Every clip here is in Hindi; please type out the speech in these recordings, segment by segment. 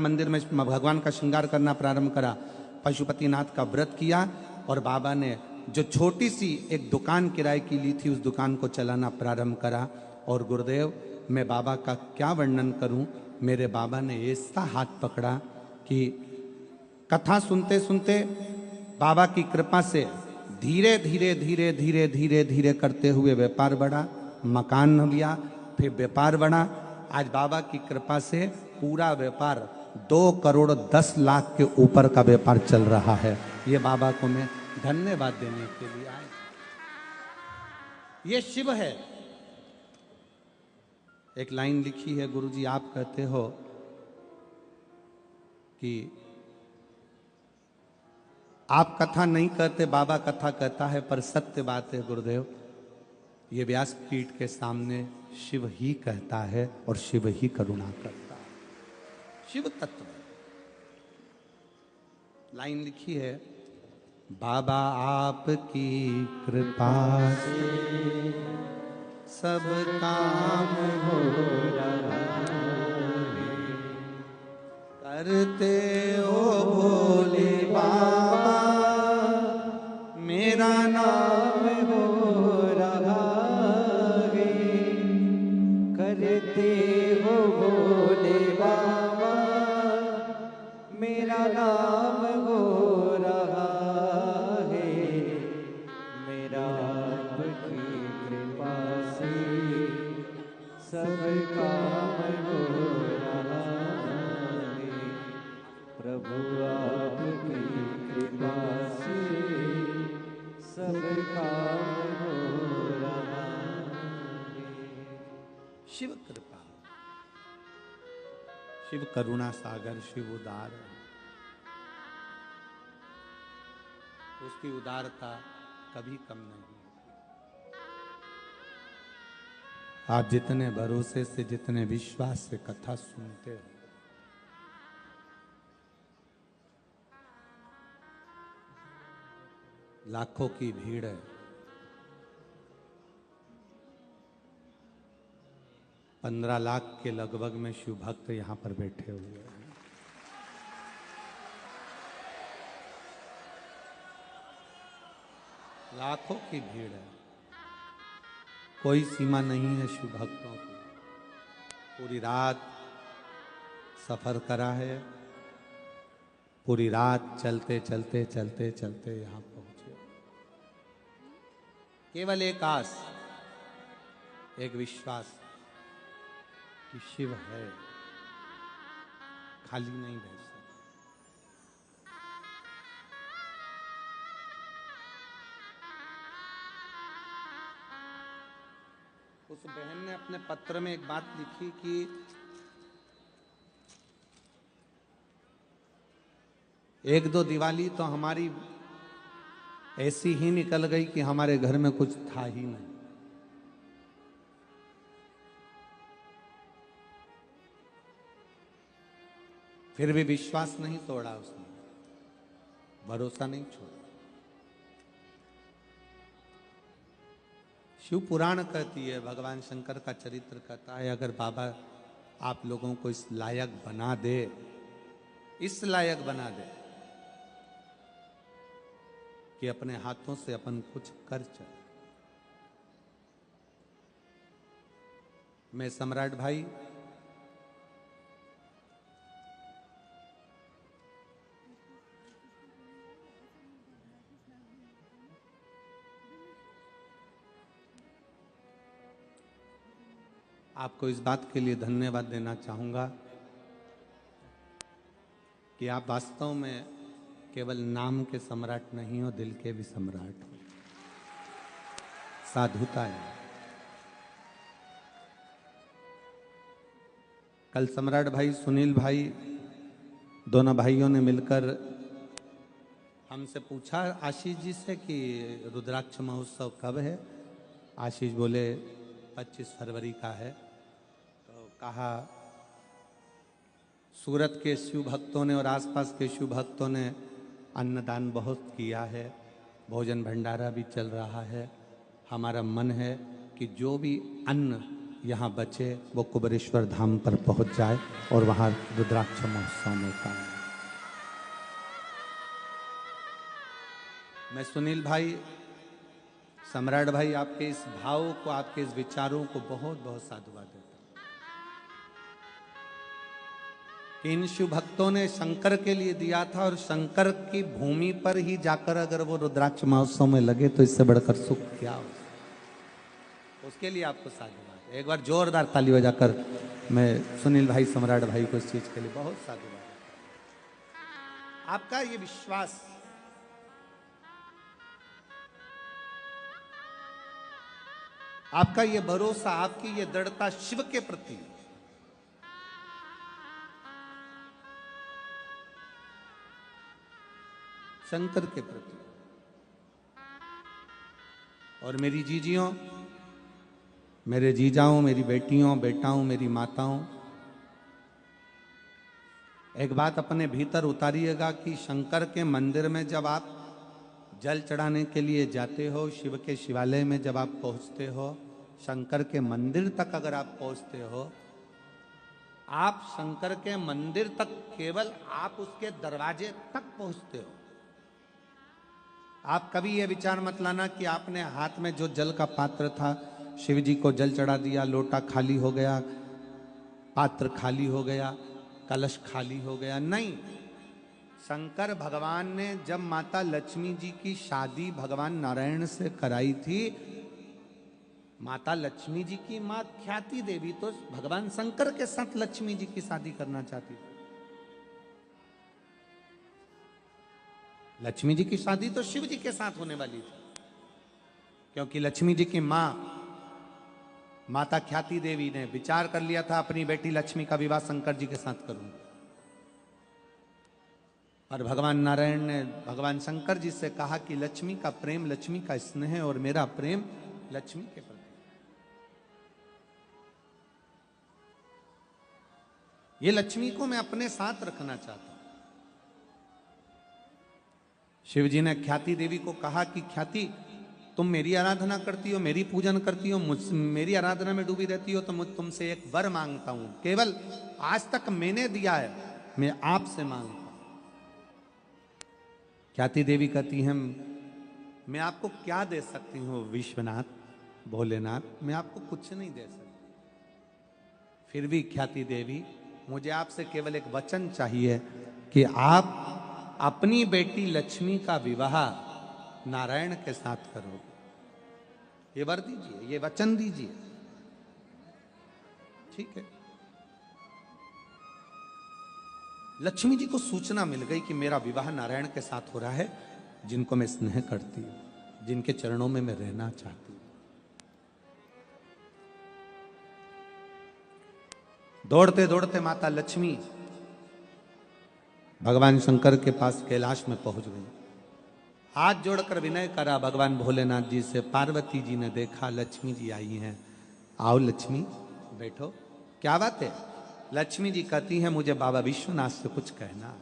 मंदिर में भगवान का श्रृंगार करना प्रारंभ करा, पशुपतिनाथ का व्रत किया और बाबा ने जो छोटी सी एक दुकान किराए की ली थी उस दुकान को चलाना प्रारंभ करा। और गुरुदेव मैं बाबा का क्या वर्णन करूं, मेरे बाबा ने ऐसा हाथ पकड़ा कि कथा सुनते सुनते बाबा की कृपा से धीरे धीरे धीरे धीरे धीरे धीरे करते हुए व्यापार बढ़ा, मकान लिया, फिर व्यापार बढ़ा। आज बाबा की कृपा से पूरा व्यापार 2,10,00,000 के ऊपर का व्यापार चल रहा है। ये बाबा को मैं धन्यवाद देने के लिए आया। ये शिव है। एक लाइन लिखी है, गुरुजी आप कहते हो कि आप कथा नहीं कहते, बाबा कथा कहता है, पर सत्य बात है गुरुदेव, ये व्यासपीठ के सामने शिव ही कहता है और शिव ही करुणा करता है। शिव तत्व लाइन लिखी है, बाबा आपकी कृपा से सब काम हो रहा है, करते हो भोले बाबा मेरा नाम हो रहा है, करते हो भोले बाबा मेरा नाम हो रहा है, मेरा आपकी कृपा से सब काम हो रहा है, प्रभु आपकी कृपा से सब काम हो रहा है। शिव कृपा, शिव करुणा सागर, शिव उदार है। उसकी उदारता कभी कम नहीं। आप जितने भरोसे से, जितने विश्वास से कथा सुनते हो, लाखों की भीड़ है, 15 लाख के लगभग में शिव भक्त यहां पर बैठे हुए हैं। लाखों की भीड़ है, कोई सीमा नहीं है शिव भक्तों की। पूरी रात सफर करा है, पूरी रात चलते चलते चलते चलते यहां पहुंचे। केवल एक आस, एक विश्वास कि शिव है, खाली नहीं रह सकता। उस बहन ने अपने पत्र में एक बात लिखी कि एक दो दिवाली तो हमारी ऐसी ही निकल गई कि हमारे घर में कुछ था ही नहीं। फिर भी विश्वास नहीं तोड़ा उसने, भरोसा नहीं छोड़ा। शिव पुराण कहती है, भगवान शंकर का चरित्र कहता है, अगर बाबा आप लोगों को इस लायक बना दे, इस लायक बना दे कि अपने हाथों से अपन कुछ कर चले। मैं सम्राट भाई आपको इस बात के लिए धन्यवाद देना चाहूंगा कि आप वास्तव में केवल नाम के सम्राट नहीं हो, दिल के भी सम्राट हो। साधुता है। कल सम्राट भाई, सुनील भाई, दोनों भाइयों ने मिलकर हमसे पूछा आशीष जी से कि रुद्राक्ष महोत्सव कब है। आशीष बोले 25 फरवरी का है। तो कहा सूरत के शिव भक्तों ने और आसपास के शिव भक्तों ने अन्नदान बहुत किया है, भोजन भंडारा भी चल रहा है। हमारा मन है कि जो भी अन्न यहाँ बचे वो कुबेरेश्वर धाम पर पहुंच जाए और वहाँ रुद्राक्ष महोत्सव में का। मैं सुनील भाई, सम्राट भाई, आपके इस भाव को, आपके इस विचारों को बहुत बहुत साधुवाद देता हूं कि इन शिव भक्तों ने शंकर के लिए दिया था और शंकर की भूमि पर ही जाकर अगर वो रुद्राक्ष महोत्सव में लगे तो इससे बढ़कर सुख क्या हो। उसके लिए आपको साधुवाद। एक बार जोरदार ताली बजाकर मैं सुनील भाई, सम्राट भाई को इस चीज के लिए बहुत साधुवाद। आपका ये विश्वास, आपका ये भरोसा, आपकी ये दृढ़ता शिव के प्रति, शंकर के प्रति। और मेरी जीजियों, मेरे जीजाओं, मेरी बेटियों, बेटाओं, मेरी माताओं, एक बात अपने भीतर उतारिएगा कि शंकर के मंदिर में जब आप जल चढ़ाने के लिए जाते हो, शिव के शिवालय में जब आप पहुंचते हो, शंकर के मंदिर तक अगर आप पहुंचते हो, आप शंकर के मंदिर तक केवल आप उसके दरवाजे तक पहुंचते हो। आप कभी यह विचार मत लाना कि आपने हाथ में जो जल का पात्र था, शिव जी को जल चढ़ा दिया, लोटा खाली हो गया, पात्र खाली हो गया, कलश खाली हो गया। नहीं, शंकर भगवान ने जब माता लक्ष्मी जी की शादी भगवान नारायण से कराई थी, माता लक्ष्मी जी की मां ख्याति देवी तो भगवान शंकर के साथ लक्ष्मी जी की शादी करना चाहती थी। लक्ष्मी जी की शादी तो शिव जी के साथ होने वाली थी, क्योंकि लक्ष्मी जी की मां माता ख्याति देवी ने विचार कर लिया था अपनी बेटी लक्ष्मी का विवाह शंकर जी के साथ करूंगी। और भगवान नारायण ने भगवान शंकर जी से कहा कि लक्ष्मी का प्रेम, लक्ष्मी का स्नेह और मेरा प्रेम लक्ष्मी के प्रति, ये लक्ष्मी को मैं अपने साथ रखना चाहता हूं। शिव जी ने ख्याति देवी को कहा कि ख्याति, तुम मेरी आराधना करती हो, मेरी पूजन करती हो, मेरी आराधना में डूबी रहती हो, तो मुझ तुमसे एक वर मांगता हूं। केवल आज तक मैंने दिया है, मैं आपसे मांगता हूं। ख्याति देवी कहती है, मैं आपको क्या दे सकती हूं विश्वनाथ, भोलेनाथ, मैं आपको कुछ नहीं दे सकती। फिर भी ख्याति देवी, मुझे आपसे केवल एक वचन चाहिए कि आप अपनी बेटी लक्ष्मी का विवाह नारायण के साथ करोगे। ये वर दीजिए, ये वचन दीजिए। ठीक है। लक्ष्मी जी को सूचना मिल गई कि मेरा विवाह नारायण के साथ हो रहा है, जिनको मैं स्नेह करती हूं, जिनके चरणों में मैं रहना चाहती हूं। दौड़ते दौड़ते माता लक्ष्मी भगवान शंकर के पास कैलाश में पहुंच गई। हाथ जोड़कर विनय करा भगवान भोलेनाथ जी से। पार्वती जी ने देखा लक्ष्मी जी आई हैं। आओ लक्ष्मी, बैठो। क्या बात है? लक्ष्मी जी कहती हैं, मुझे बाबा विश्वनाथ से कुछ कहना है।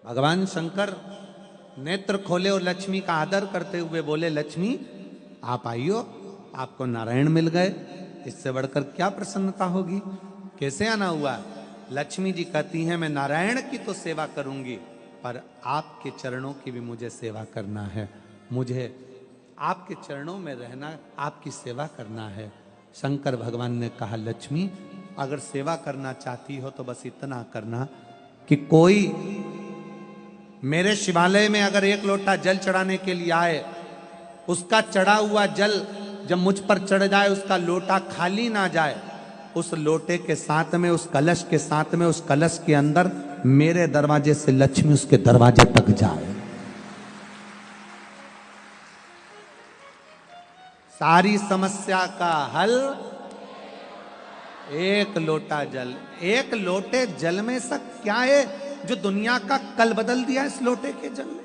भगवान शंकर नेत्र खोले और लक्ष्मी का आदर करते हुए बोले, लक्ष्मी आप आइयो, आपको नारायण मिल गए, इससे बढ़कर क्या प्रसन्नता होगी? कैसे आना हुआ? लक्ष्मी जी कहती हैं, मैं नारायण की तो सेवा करूंगी, पर आपके चरणों की भी मुझे सेवा करना है। मुझे आपके चरणों में रहना, आपकी सेवा करना है। शंकर भगवान ने कहा, लक्ष्मी अगर सेवा करना चाहती हो तो बस इतना करना कि कोई मेरे शिवालय में अगर एक लोटा जल चढ़ाने के लिए आए, उसका चढ़ा हुआ जल जब मुझ पर चढ़ जाए, उसका लोटा खाली ना जाए, उस लोटे के साथ में, उस कलश के साथ में, उस कलश के अंदर मेरे दरवाजे से लक्ष्मी उसके दरवाजे तक जाए। सारी समस्या का हल एक लोटा जल। एक लोटे जल में सब क्या है जो दुनिया का कल बदल दिया इस लोटे के जल ने?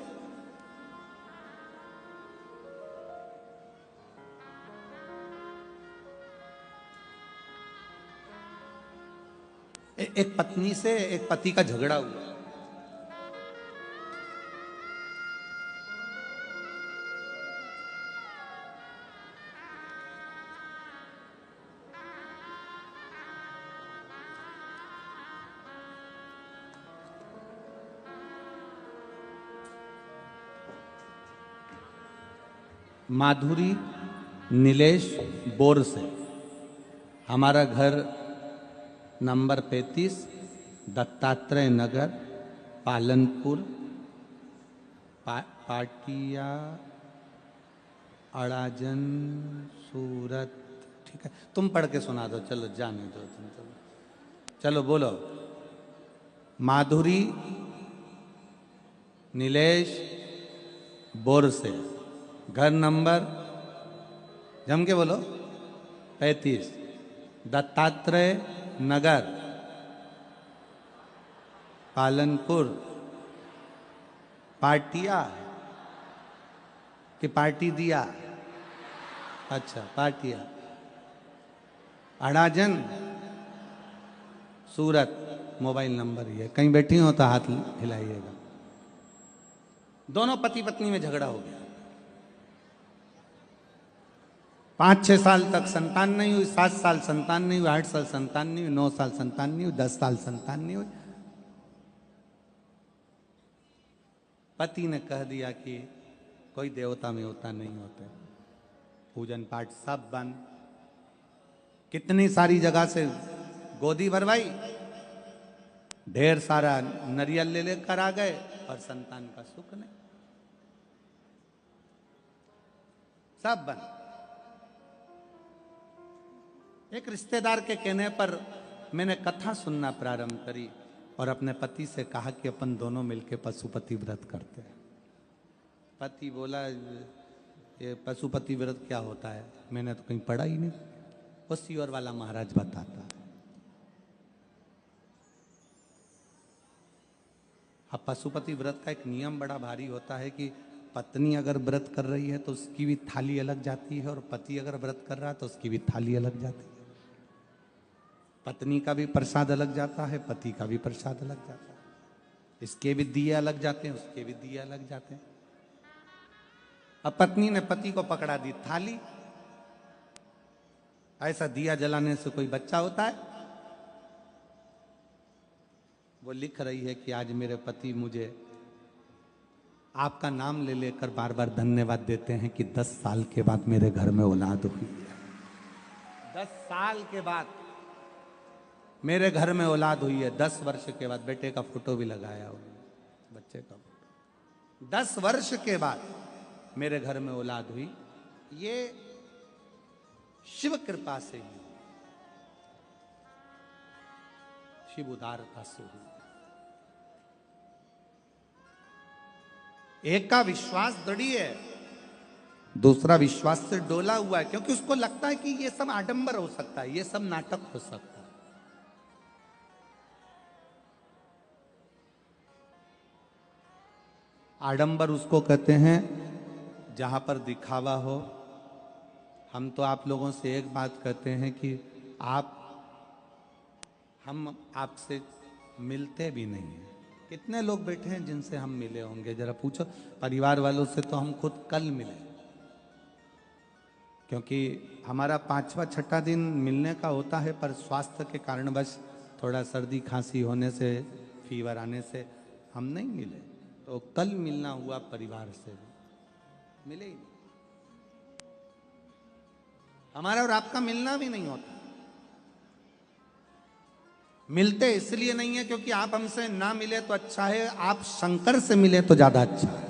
एक पत्नी से एक पति का झगड़ा हुआ। माधुरी नीलेश बोर से। हमारा घर नंबर 35 दत्तात्रेय नगर पालनपुर पाटिया अड़ाजन सूरत। ठीक है, तुम पढ़ के सुना दो, चलो जाने दो तुम, चलो बोलो। माधुरी नीलेश बोर से, घर नंबर जम के बोलो 35 दत्तात्रेय नगर पालनपुर पाटिया कि पार्टी दिया, अच्छा पाटिया अड़ाजन सूरत। मोबाइल नंबर ये, कहीं बैठी हो तो हाथ हिलाइएगा। दोनों पति पत्नी में झगड़ा हो गया, 5-6 साल तक संतान नहीं हुई, 7 साल संतान नहीं हुई, 8 साल संतान नहीं हुई, 9 साल संतान नहीं हुई, 10 साल संतान नहीं हुई। पति ने कह दिया कि कोई देवता में होता नहीं होते, पूजन पाठ सब बंद। कितनी सारी जगह से गोदी भरवाई, ढेर सारा नरियल ले लेकर आ गए और संतान का सुख नहीं, सब बंद। एक रिश्तेदार के कहने पर मैंने कथा सुनना प्रारंभ करी और अपने पति से कहा कि अपन दोनों मिलकर पशुपति व्रत करते हैं। पति बोला ये पशुपति व्रत क्या होता है, मैंने तो कहीं पढ़ा ही नहीं, वो सीवर वाला महाराज बताता है। अब पशुपति व्रत का एक नियम बड़ा भारी होता है कि पत्नी अगर व्रत कर रही है तो उसकी भी थाली अलग जाती है, और पति अगर व्रत कर रहा है तो उसकी भी थाली अलग जाती है। पत्नी का भी प्रसाद अलग जाता है, पति का भी प्रसाद अलग जाता है, इसके भी दिए अलग जाते हैं, उसके भी दिए अलग जाते हैं। अब पत्नी ने पति को पकड़ा दी थाली। ऐसा दिया जलाने से कोई बच्चा होता है? वो लिख रही है कि आज मेरे पति मुझे आपका नाम ले लेकर बार बार धन्यवाद देते हैं कि 10 साल के बाद मेरे घर में औलाद हुई है। 10 साल के बाद मेरे घर में औलाद हुई है, 10 वर्ष के बाद। बेटे का फोटो भी लगाया उन्होंने, बच्चे का फोटो। 10 वर्ष के बाद मेरे घर में औलाद हुई, ये शिव कृपा से हुई, शिव उदारता से हुई। एक का विश्वास दृढ़ है, दूसरा विश्वास से डोला हुआ है, क्योंकि उसको लगता है कि ये सब आडंबर हो सकता है, ये सब नाटक हो सकता है। आडंबर उसको कहते हैं जहां पर दिखावा हो। हम तो आप लोगों से एक बात कहते हैं कि हम आपसे मिलते भी नहीं हैं। कितने लोग बैठे हैं जिनसे हम मिले होंगे, जरा पूछो। परिवार वालों से तो हम खुद कल मिले, क्योंकि हमारा 5वां 6ठा दिन मिलने का होता है, पर स्वास्थ्य के कारणवश थोड़ा सर्दी खांसी होने से, फीवर आने से हम नहीं मिले। तो कल मिलना हुआ परिवार से, मिले ही नहीं। हमारा और आपका मिलना भी नहीं होता। मिलते इसलिए नहीं है क्योंकि आप हमसे ना मिले तो अच्छा है, आप शंकर से मिले तो ज्यादा अच्छा है।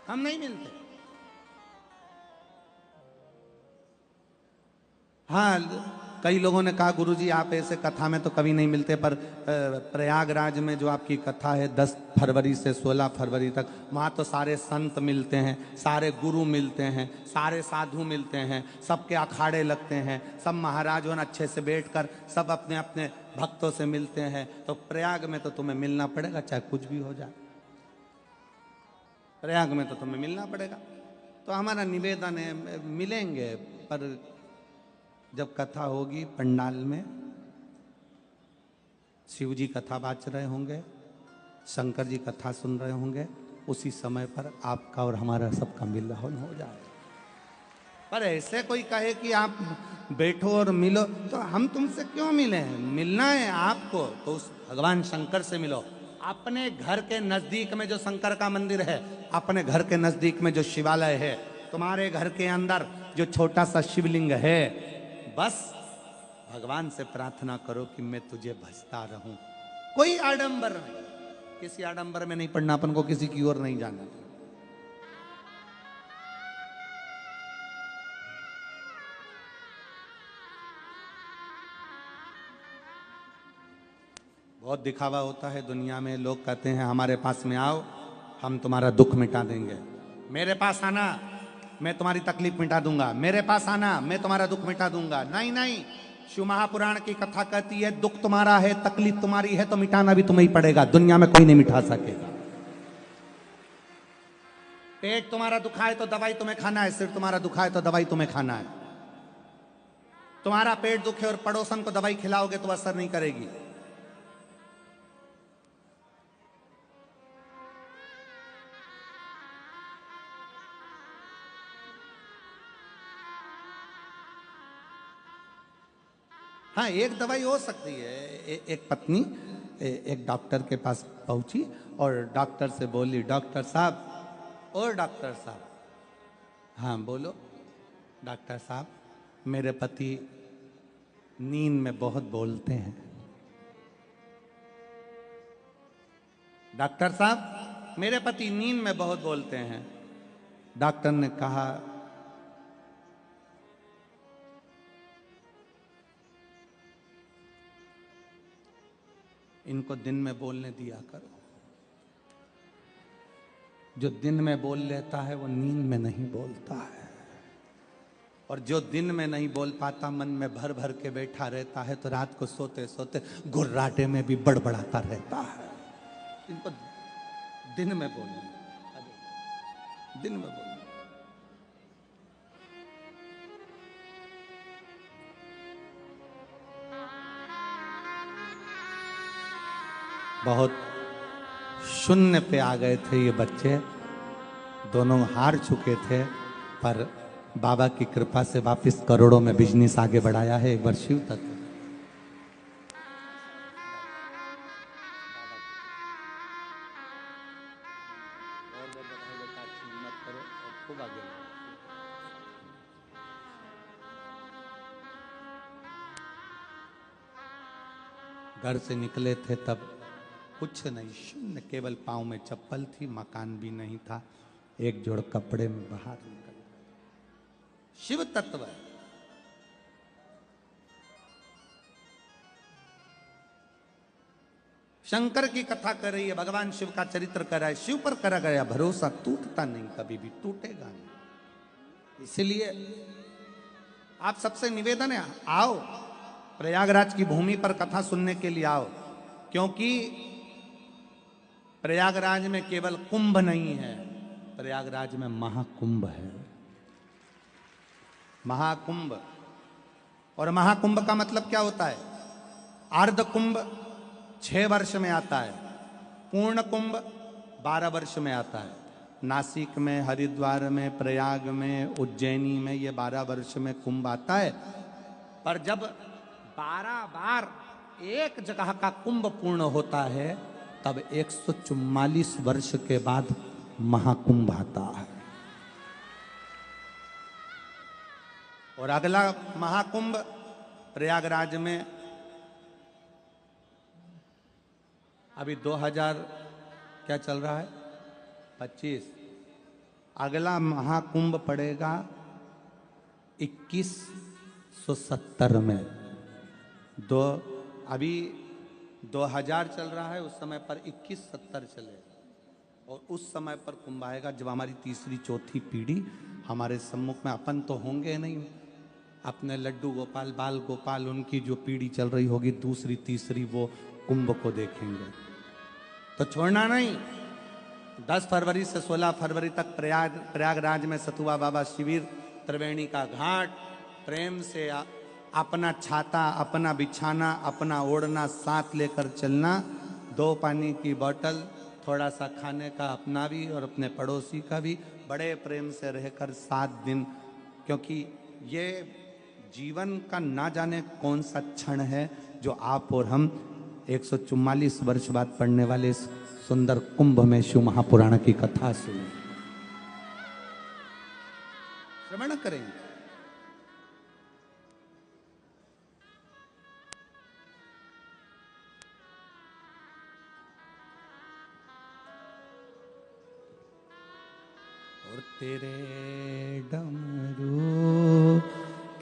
हम नहीं मिलते। हाँ, कई लोगों ने कहा गुरुजी आप ऐसे कथा में तो कभी नहीं मिलते, पर प्रयागराज में जो आपकी कथा है 10 फरवरी से 16 फरवरी तक, वहाँ तो सारे संत मिलते हैं, सारे गुरु मिलते हैं, सारे साधु मिलते हैं, सबके अखाड़े लगते हैं, सब महाराजों ने अच्छे से बैठकर सब अपने अपने भक्तों से मिलते हैं। तो प्रयाग में तो तुम्हें मिलना पड़ेगा, चाहे कुछ भी हो जाए। प्रयाग में तो तुम्हें मिलना पड़ेगा। तो हमारा निवेदन है, मिलेंगे, पर जब कथा होगी पंडाल में, शिव जी कथा बाच रहे होंगे, शंकर जी कथा सुन रहे होंगे, उसी समय पर आपका और हमारा सबका मिलन हो जाए। पर ऐसे कोई कहे कि आप बैठो और मिलो, तो हम तुमसे क्यों मिले हैं? मिलना है आपको तो उस भगवान शंकर से मिलो। अपने घर के नजदीक में जो शंकर का मंदिर है, अपने घर के नजदीक में जो शिवालय है, तुम्हारे घर के अंदर जो छोटा सा शिवलिंग है, बस भगवान से प्रार्थना करो कि मैं तुझे भजता रहूं। कोई आडंबर नहीं, किसी आडंबर में नहीं पड़ना, अपन को किसी की ओर नहीं जाना। बहुत दिखावा होता है दुनिया में। लोग कहते हैं हमारे पास में आओ, हम तुम्हारा दुख मिटा देंगे। मेरे पास आना, मैं तुम्हारी तकलीफ मिटा दूंगा। मेरे पास आना, मैं तुम्हारा दुख मिटा दूंगा। नहीं नहीं, शिव महापुराण की कथा कहती है दुख तुम्हारा है, तकलीफ तुम्हारी है, तो मिटाना भी तुम्हें ही पड़ेगा। दुनिया में कोई नहीं मिटा सकेगा। पेट तुम्हारा दुखा है तो दवाई तुम्हें खाना है, सिर तुम्हारा दुखा है तो दवाई तुम्हें खाना है। तुम्हारा पेट दुखे और पड़ोसन को दवाई खिलाओगे तो असर नहीं करेगी। हाँ, एक दवाई हो सकती है। एक पत्नी एक डॉक्टर के पास पहुंची और डॉक्टर से बोली, डॉक्टर साहब, और डॉक्टर साहब, हाँ बोलो। डॉक्टर साहब, मेरे पति नींद में बहुत बोलते हैं। डॉक्टर साहब, मेरे पति नींद में बहुत बोलते हैं। डॉक्टर ने कहा, इनको दिन में बोलने दिया करो। जो दिन में बोल लेता है वो नींद में नहीं बोलता है, और जो दिन में नहीं बोल पाता, मन में भर भर के बैठा रहता है, तो रात को सोते सोते गुर्राटे में भी बड़बड़ाता रहता है। इनको दिन में बोलने, दिन में बोलने। बहुत शून्य पे आ गए थे ये बच्चे, दोनों हार चुके थे, पर बाबा की कृपा से वापस करोड़ों में बिजनेस आगे बढ़ाया है। एक बार शिव तत्व। घर से निकले थे तब कुछ नहीं, शून्य, केवल पांव में चप्पल थी, मकान भी नहीं था, एक जोड़ कपड़े में बाहर निकल। शिव तत्व है। शंकर की कथा कर रही है, भगवान शिव का चरित्र कर रहा है, शिव पर करा गया भरोसा टूटता नहीं, कभी भी टूटेगा नहीं। इसलिए आप सबसे निवेदन है, आओ प्रयागराज की भूमि पर कथा सुनने के लिए आओ, क्योंकि प्रयागराज में केवल कुंभ नहीं है, प्रयागराज में महाकुंभ है। महाकुंभ, और महाकुंभ का मतलब क्या होता है? अर्ध कुंभ 6 वर्ष में आता है, पूर्ण कुंभ 12 वर्ष में आता है। नासिक में, हरिद्वार में, प्रयाग में, उज्जैनी में ये 12 वर्ष में कुंभ आता है। पर जब 12 बार एक जगह का कुंभ पूर्ण होता है, तब 144 वर्ष के बाद महाकुंभ आता है। और अगला महाकुंभ प्रयागराज में अभी 2000 क्या चल रहा है, 25। अगला महाकुंभ पड़ेगा 2170 में। अभी 2000 चल रहा है, उस समय पर 2170 चलेगा, और उस समय पर कुंभ आएगा जब हमारी तीसरी चौथी पीढ़ी हमारे सम्मुख में, अपन तो होंगे नहीं, अपने लड्डू गोपाल, बाल गोपाल, उनकी जो पीढ़ी चल रही होगी दूसरी तीसरी, वो कुंभ को देखेंगे। तो छोड़ना नहीं। 10 फरवरी से 16 फरवरी तक प्रयागराज में सतुआ बाबा शिविर, त्रिवेणी का घाट, प्रेम से अपना छाता, अपना बिछाना, अपना ओढ़ना साथ लेकर चलना, 2 पानी की बोतल, थोड़ा सा खाने का अपना भी और अपने पड़ोसी का भी, बड़े प्रेम से रहकर 7 दिन, क्योंकि ये जीवन का ना जाने कौन सा क्षण है जो आप और हम 144 वर्ष बाद पढ़ने वाले इस सुंदर कुंभ में शिव महापुराण की कथा सुने, श्रवण करेंगे। और तेरे डमरू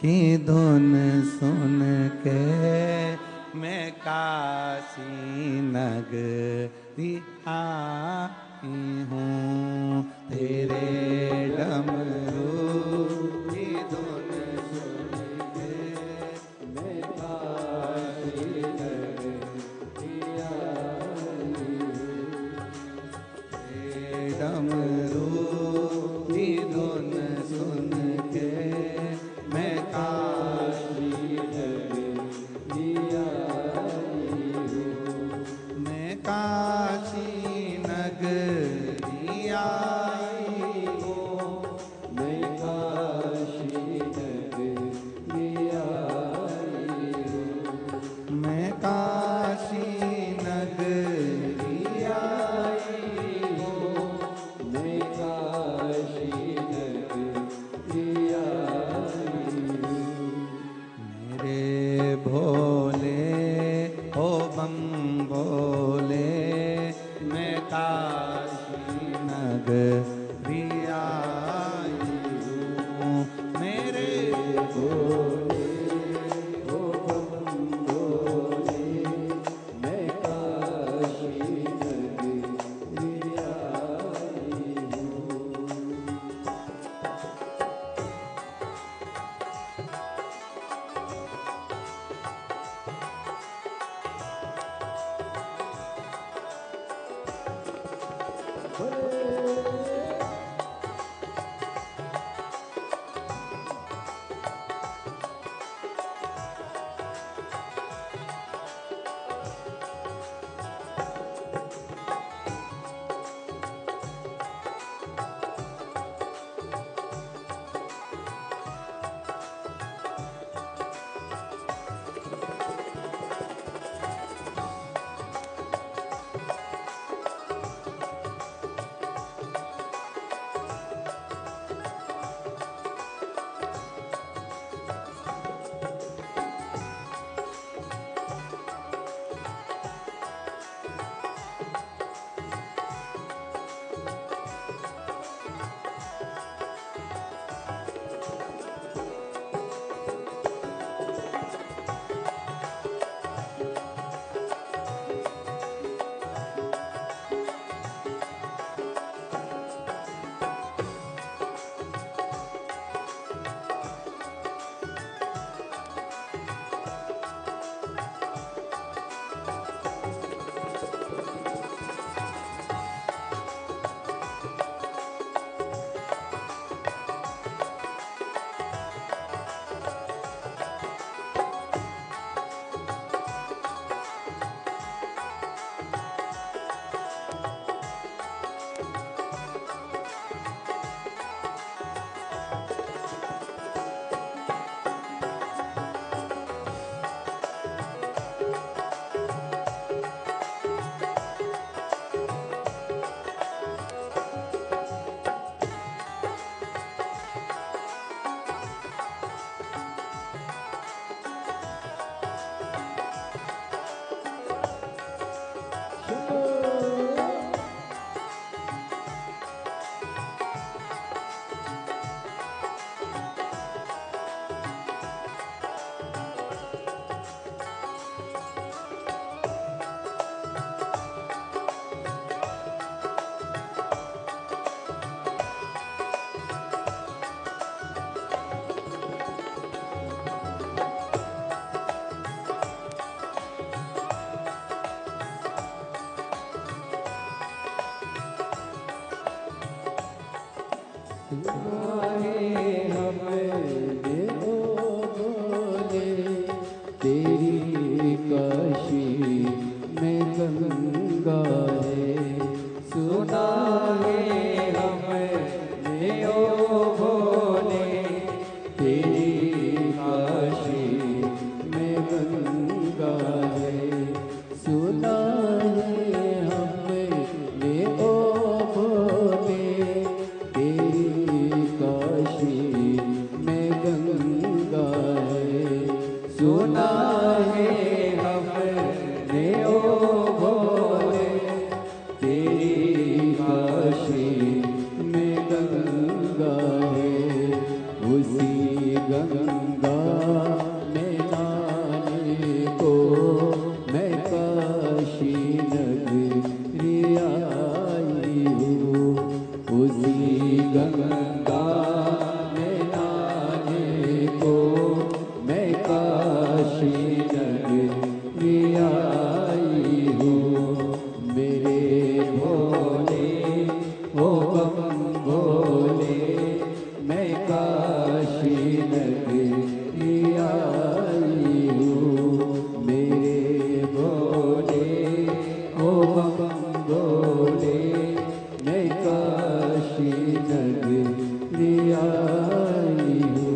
की धुन सुन के मैं काशी नगरी आई हूँ। तेरे डमरू की धुन सुन के मैं काशी नगरी आई हूँ। तेरे डमरू की धुन सुन के मैं काशी नगरी काशी नगरी आई हूँ। मैं काशी नगरी आई हूँ। मैं काशी नगरी आई हूँ। मैं काशी नगरी आई हूँ। मेरे भोले ओ बम भोले मैं काशी नगरी आई हूँ। मेरे भोले ओ बम भोले मैं काशी नगरी आई हूँ। सुना है हमने ओ भोले तेरी काशी में गंगा है, उसी गंगा में नहाने को मैं काशी नगरी आई हूँ, उसी गंगा में नहाने को मैं काशी नगरी आई हूँ। मेरे भोले ओ बम भोले मैं काशी नगरी आई हूँ, मेरे भोले ओ बम भोले मैं काशी नगरी आई हूँ।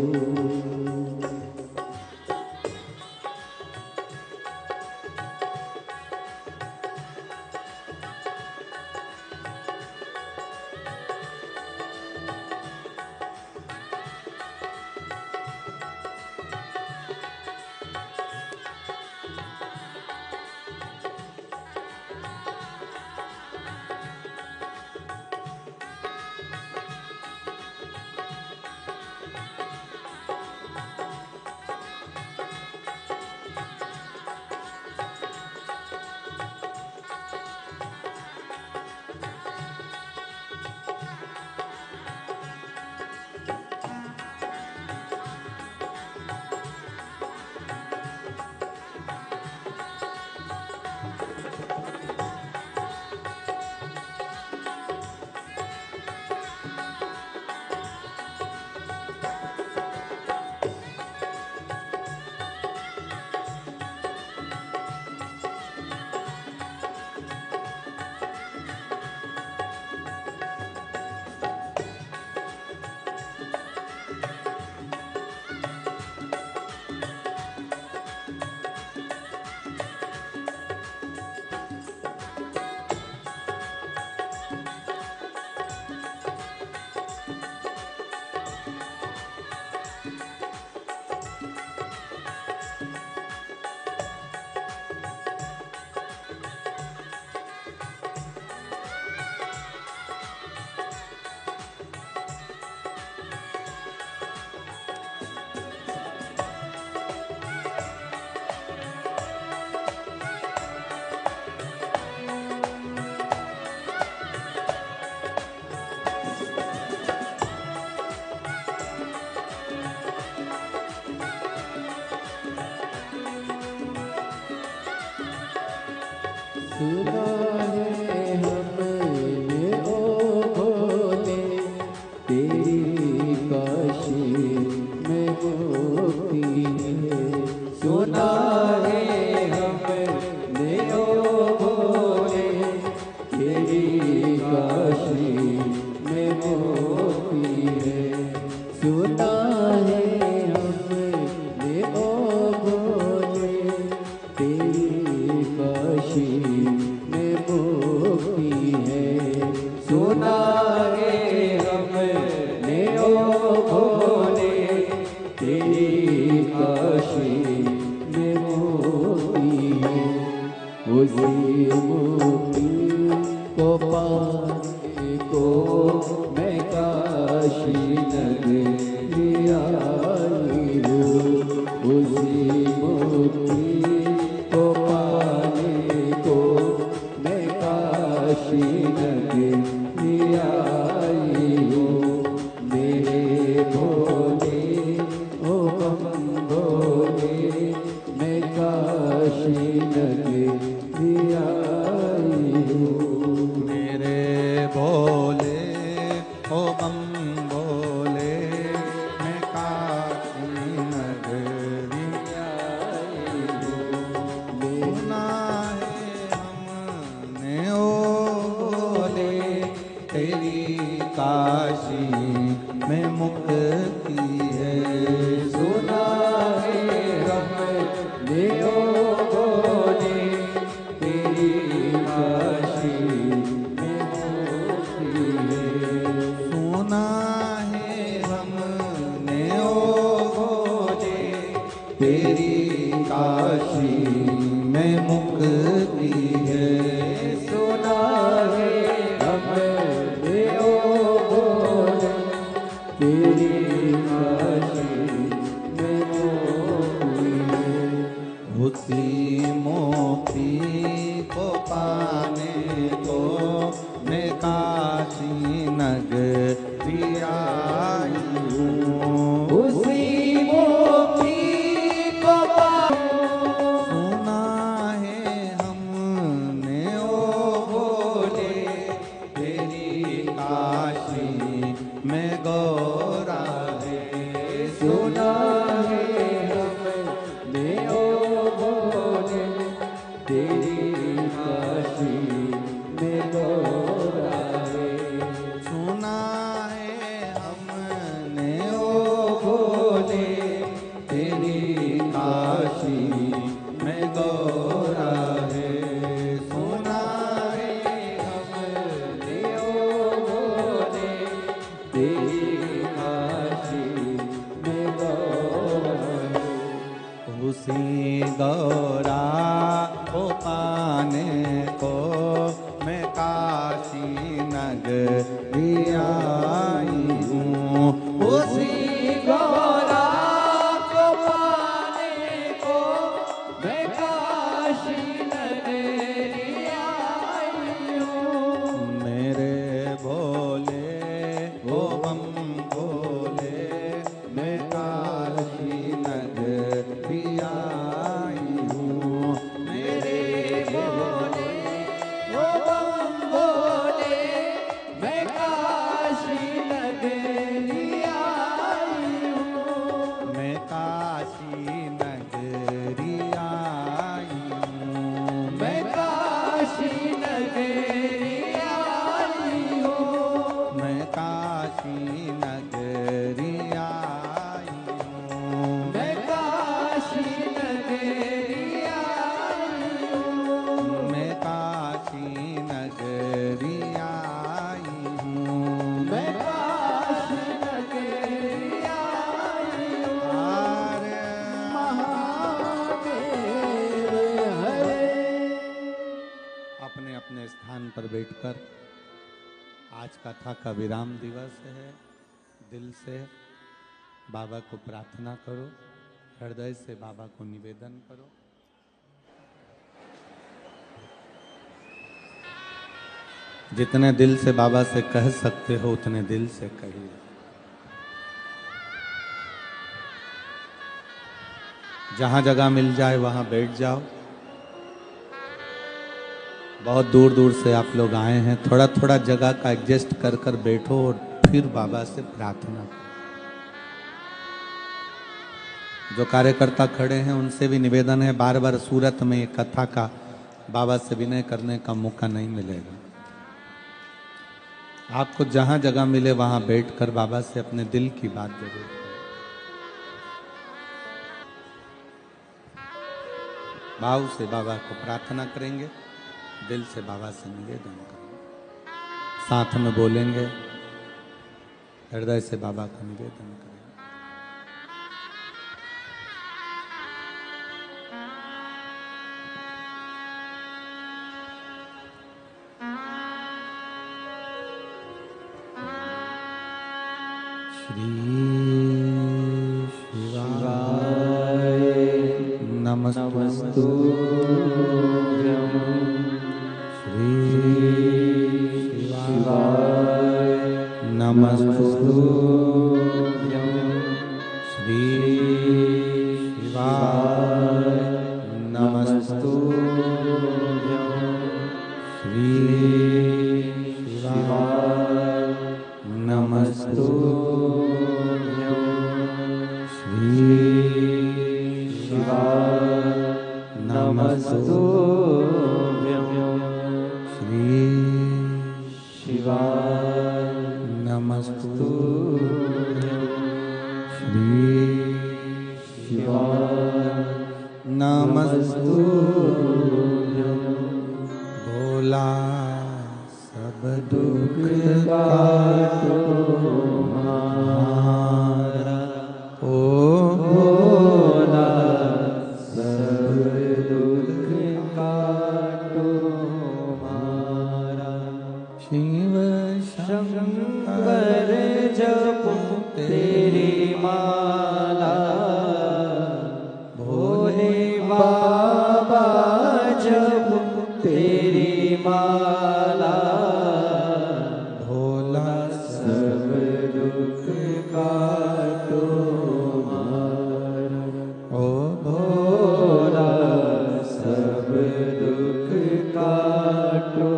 सुना है हमने ओ भोले तेरी काशी में मुक्ति है, सुना है हमने ओ भोले तेरी काशी में मुक्ति है, सुना है हमने ओ भोले तेरी काशी में मुक्ति है, सुना है हमने ओ भोले तेरी काशी में मुक्ति है, उसी मुक्ति को पाने को मैं काशी नगरी आई हूँ, उसी मुक्ति को पाने को मैं काशी नगरी आई हूँ, मेरे भोले ओ बम भोले मैं काशी नगरी आई हूँ, मेरे काशी में मुक्ति है। सुना है हमने ओ भोले तेरी काशी में मोक्ति है। उसी मोक्ति को पाने को मैं काशी नगरी आई हूँ। उसी मोक्ति को सुना है हमने ओ भोले तेरी काशी में गौरा है। सुना है हमने ओ भोले तेरी काशी में गौरा है। सुना है हमने ओ भोले तेरी काशी में गौरा है। सुना है हमने ओ भोले तेरी काशी में गौरा है। उसी गौरा को पाने को मैं काशी नगरी आई हूँ। उसी गौरा को पाने को मैं काशी नगरी आई हूँ। मेरे भोले ओ बम भोले मैं काशी नगरी आई हूँ। मेरे भोले ओ बम भोले मैं काशी नगरी आई हूँ। मैं काशी नगरी आई हूँ। मैं काशी नगरी आई हूँ। मैं काशी नगरी आई हूँ। मैं काशी नगरी आई हूँ। मैं काशी नगरी आई हूँ। मैं काशी नगरी आई हूँ। हरे महादेव हरे। अपने अपने स्थान पर बैठकर आज कथा का विराम दिवस है। दिल से बाबा को प्रार्थना करो, हृदय से बाबा को निवेदन करो। जितने दिल से बाबा से कह सकते हो उतने दिल से कहिए। जहां जगह मिल जाए वहां बैठ जाओ। बहुत दूर दूर से आप लोग आए हैं, थोड़ा थोड़ा जगह का एडजस्ट कर कर बैठो और फिर बाबा से प्रार्थना करो। जो कार्यकर्ता खड़े हैं उनसे भी निवेदन है, बार बार सूरत में ये कथा का बाबा से विनय करने का मौका नहीं मिलेगा। आपको जहां जगह मिले वहां बैठकर बाबा से अपने दिल की बात जरूर करें। भाव से बाबा को प्रार्थना करेंगे, दिल से बाबा से निवेदन करेंगे, साथ में बोलेंगे, हृदय से बाबा का निवेदन करेंगे। श्री शिवाय नमस्तुभ्यं। श्री शिवाय नमस्तुभ्यं। श्री शिवाय नमस्तुभ्यं। श्री शिवाय नमस्तुभ्यं। श्री शिवाय नमस्तुभ्यं। श्री शिवाय नमस्तुभ्यं। श्री शिवाय नमस्तुभ्यं। भोला सब दुख काटो हमारा, ओ भोला सब माला भोला सब दुख काटो मारा। ओ भोला सब दुख काटो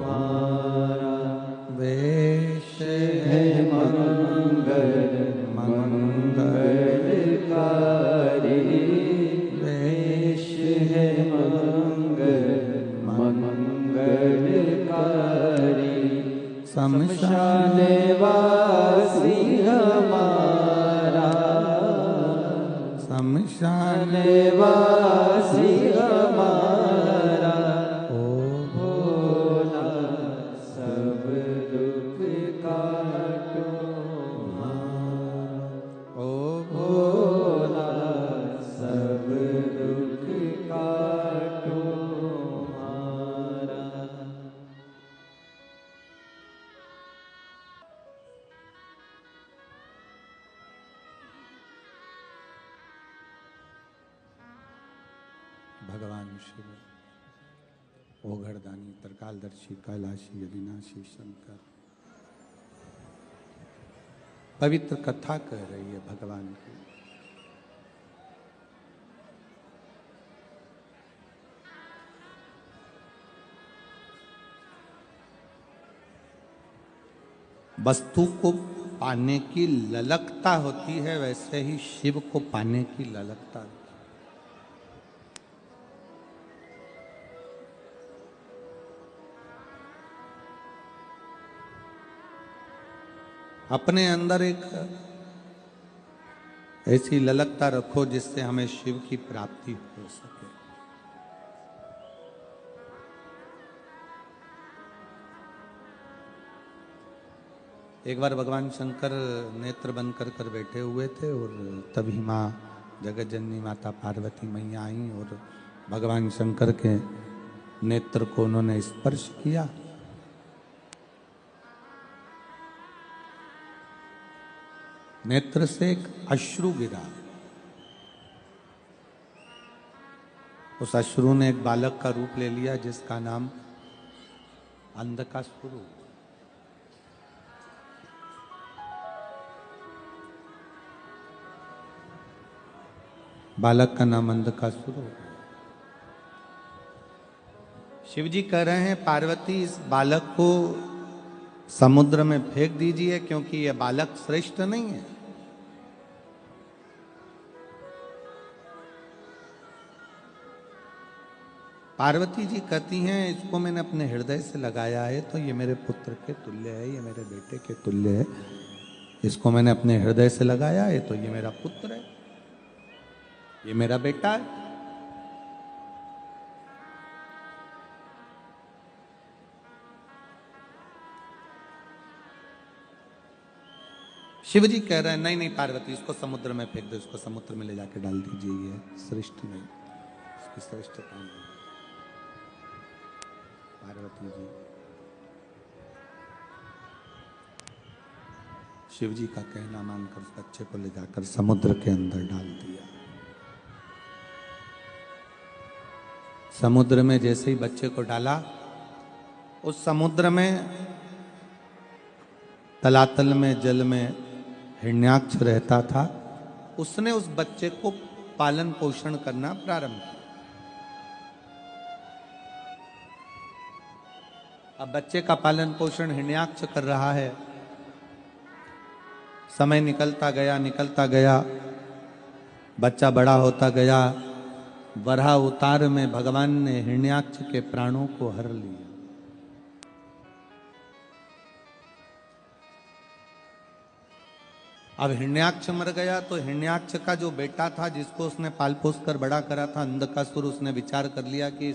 मारा। वेश है मंगल मंगलकारी। वेश है मंगल मंगलकारी। शमशान वासी हमारा। शमशान वासी हमारा। ओ भोला सब दुख काटो मारा। ओ भोला सब दुख काटो मारा। भगवान शिव ओघड़दानी त्रिकालदर्शी कैलाशी अविनाशी शंकर पवित्र कथा कह रही है भगवान की। वस्तु को पाने की ललकता होती है, वैसे ही शिव को पाने की ललकता होती है। अपने अंदर एक ऐसी ललकता रखो जिससे हमें शिव की प्राप्ति हो सके। एक बार भगवान शंकर नेत्र बंद कर बैठे हुए थे और तभी माँ जगत जननी माता पार्वती मैया आई और भगवान शंकर के नेत्र को उन्होंने स्पर्श किया। नेत्र से एक अश्रु गिरा। उस अश्रु ने एक बालक का रूप ले लिया जिसका नाम अंधकासुर। बालक का नाम अंधकासुर। शिव जी कह रहे हैं पार्वती इस बालक को समुद्र में फेंक दीजिए क्योंकि यह बालक श्रेष्ठ नहीं है। पार्वती जी कहती हैं इसको मैंने अपने हृदय से लगाया है तो ये मेरे पुत्र के तुल्य है, ये मेरे बेटे के तुल्य है। इसको मैंने अपने हृदय से लगाया है तो ये मेरा पुत्र है, ये मेरा बेटा है। शिव जी कह रहे हैं नहीं नहीं पार्वती इसको समुद्र में फेंक दो, इसको समुद्र में ले जाके डाल दीजिए, ये श्रेष्ठ नहीं, इसकी श्रेष्ठता नहीं। पार्वती जी शिव जी का कहना मानकर उस बच्चे को ले जाकर समुद्र के अंदर डाल दिया। समुद्र में जैसे ही बच्चे को डाला, उस समुद्र में तलातल में जल में हिरण्याक्ष रहता था। उसने उस बच्चे को पालन पोषण करना प्रारंभ किया। अब बच्चे का पालन पोषण हिरण्याक्ष कर रहा है। समय निकलता गया, बच्चा बड़ा होता गया। वराह अवतार में भगवान ने हिरण्याक्ष के प्राणों को हर लिया। अब हिरण्याक्ष मर गया तो हिरण्याक्ष का जो बेटा था जिसको उसने पाल पोस कर बड़ा करा था अंधकासुर, उसने विचार कर लिया कि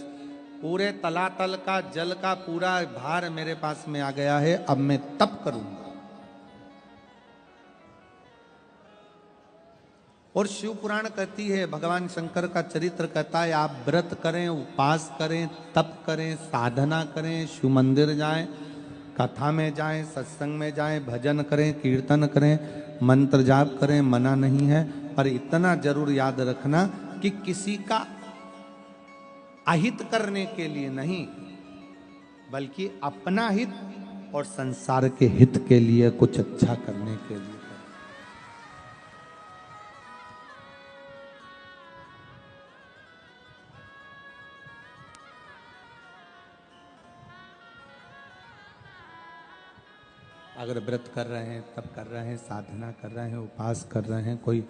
पूरे तलातल का जल का पूरा भार मेरे पास में आ गया है, अब मैं तप करूंगा। और शिव पुराण कहती है, भगवान शंकर का चरित्र कहता है आप व्रत करें, उपवास करें, तप करें, साधना करें, शिव मंदिर जाएं, कथा में जाएं, सत्संग में जाएं, भजन करें, कीर्तन करें, मंत्र जाप करें, मना नहीं है। पर इतना जरूर याद रखना कि किसी का अहित करने के लिए नहीं, बल्कि अपना हित और संसार के हित के लिए कुछ अच्छा करने के लिए करें। अगर व्रत कर रहे हैं, तब कर रहे हैं, साधना कर रहे हैं, उपास कर रहे हैं, कोई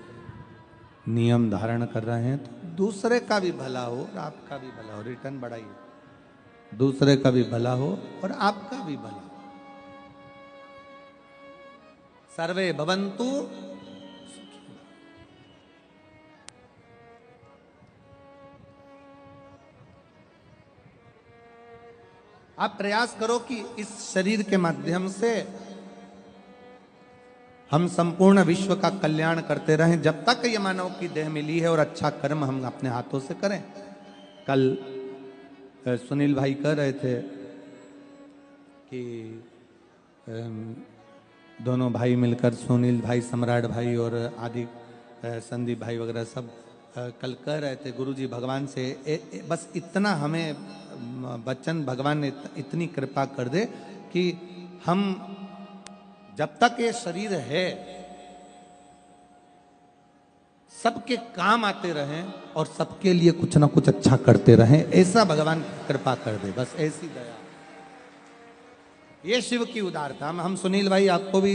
नियम धारण कर रहे हैं, तो दूसरे का भी भला हो और आपका भी भला हो। रिटर्न बढ़ाइए, दूसरे का भी भला हो और आपका भी भला हो। सर्वे भवन्तु। आप प्रयास करो कि इस शरीर के माध्यम से हम संपूर्ण विश्व का कल्याण करते रहें जब तक ये मानव की देह मिली है, और अच्छा कर्म हम अपने हाथों से करें। कल सुनील भाई कह रहे थे कि दोनों भाई मिलकर, सुनील भाई, सम्राट भाई और आदि संदीप भाई वगैरह सब कल कह रहे थे गुरुजी भगवान से बस इतना हमें वचन, भगवान ने इतनी कृपा कर दे कि हम जब तक ये शरीर है सबके काम आते रहें और सबके लिए कुछ ना कुछ अच्छा करते रहें, ऐसा भगवान कृपा कर दे, बस ऐसी दया। ये शिव की उदारता। हम सुनील भाई आपको भी